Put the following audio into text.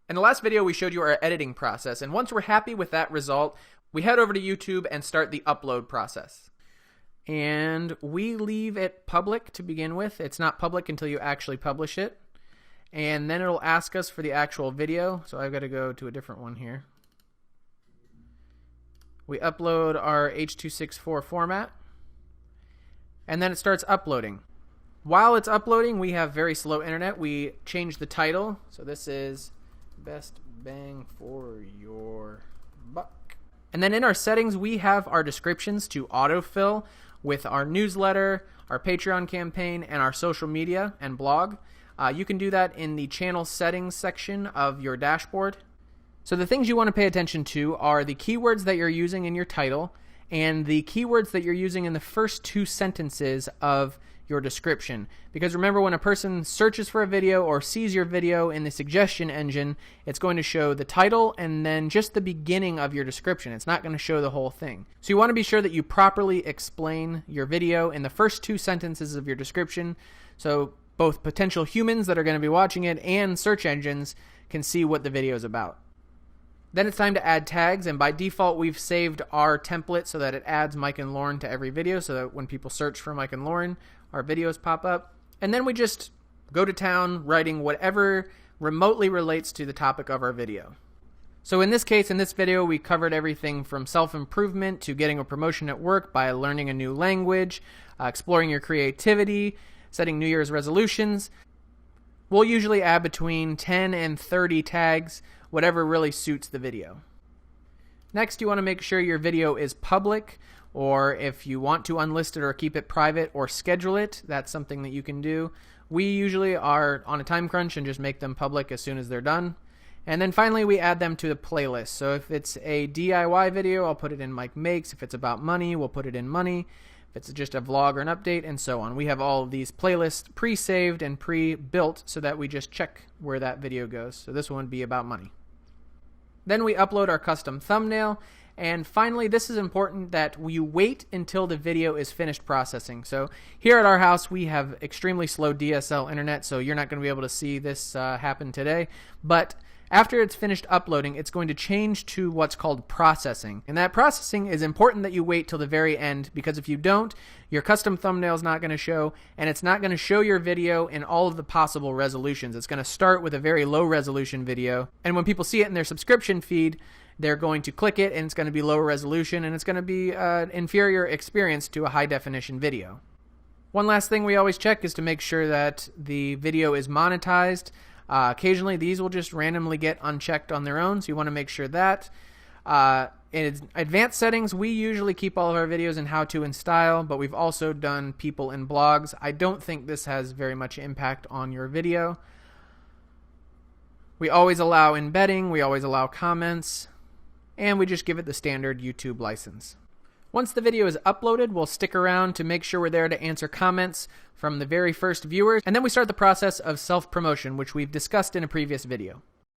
In the last video, we showed you our editing process, and once we're happy with that result, we head over to YouTube and start the upload process. And we leave it public to begin with. It's not public until you actually publish it. And then it'll ask us for the actual video. So I've got to go to a different one here. We upload our H.264 format. And then it starts uploading. While it's uploading, we have very slow internet. We change the title. So this is Best Bang for Your Buck. And then in our settings, we have our descriptions to autofill with our newsletter, our Patreon campaign, and our social media and blog. You can do that in the channel settings section of your dashboard. So the things you want to pay attention to are the keywords that you're using in your title and the keywords that you're using in the first two sentences of your description. Because remember, when a person searches for a video or sees your video in the suggestion engine, it's going to show the title and then just the beginning of your description. It's not going to show the whole thing. So you want to be sure that you properly explain your video in the first two sentences of your description, so both potential humans that are going to be watching it and search engines can see what the video is about. Then it's time to add tags, and by default we've saved our template so that it adds Mike and Lauren to every video, so that when people search for Mike and Lauren, our videos pop up. And then we just go to town writing whatever remotely relates to the topic of our video. So in this case, in this video, we covered everything from self-improvement to getting a promotion at work by learning a new language, exploring your creativity, setting New Year's resolutions. We'll usually add between 10 and 30 tags, whatever really suits the video. Next, you want to make sure your video is public, or if you want to unlist it or keep it private or schedule it, that's something that you can do. We usually are on a time crunch and just make them public as soon as they're done. And then finally, we add them to the playlist. So if it's a DIY video, I'll put it in Mike Makes. If it's about money, we'll put it in Money. If it's just a vlog or an update, and so on. We have all of these playlists pre-saved and pre-built so that we just check where that video goes. So this one would be about money. Then we upload our custom thumbnail. And finally, this is important that you wait until the video is finished processing. So here at our house, we have extremely slow DSL internet, so you're not going to be able to see this happen today. But after it's finished uploading, it's going to change to what's called processing. And that processing is important that you wait till the very end, because if you don't, your custom thumbnail is not going to show, and it's not going to show your video in all of the possible resolutions. It's going to start with a very low resolution video, and when people see it in their subscription feed, they're going to click it, and it's going to be lower resolution, and it's going to be an inferior experience to a high definition video. One last thing we always check is to make sure that the video is monetized. Occasionally, these will just randomly get unchecked on their own, so you want to make sure that. In advanced settings, we usually keep all of our videos in how to and style, but we've also done people in blogs. I don't think this has very much impact on your video. We always allow embedding, we always allow comments, and we just give it the standard YouTube license. Once the video is uploaded, we'll stick around to make sure we're there to answer comments from the very first viewers, and then we start the process of self-promotion, which we've discussed in a previous video.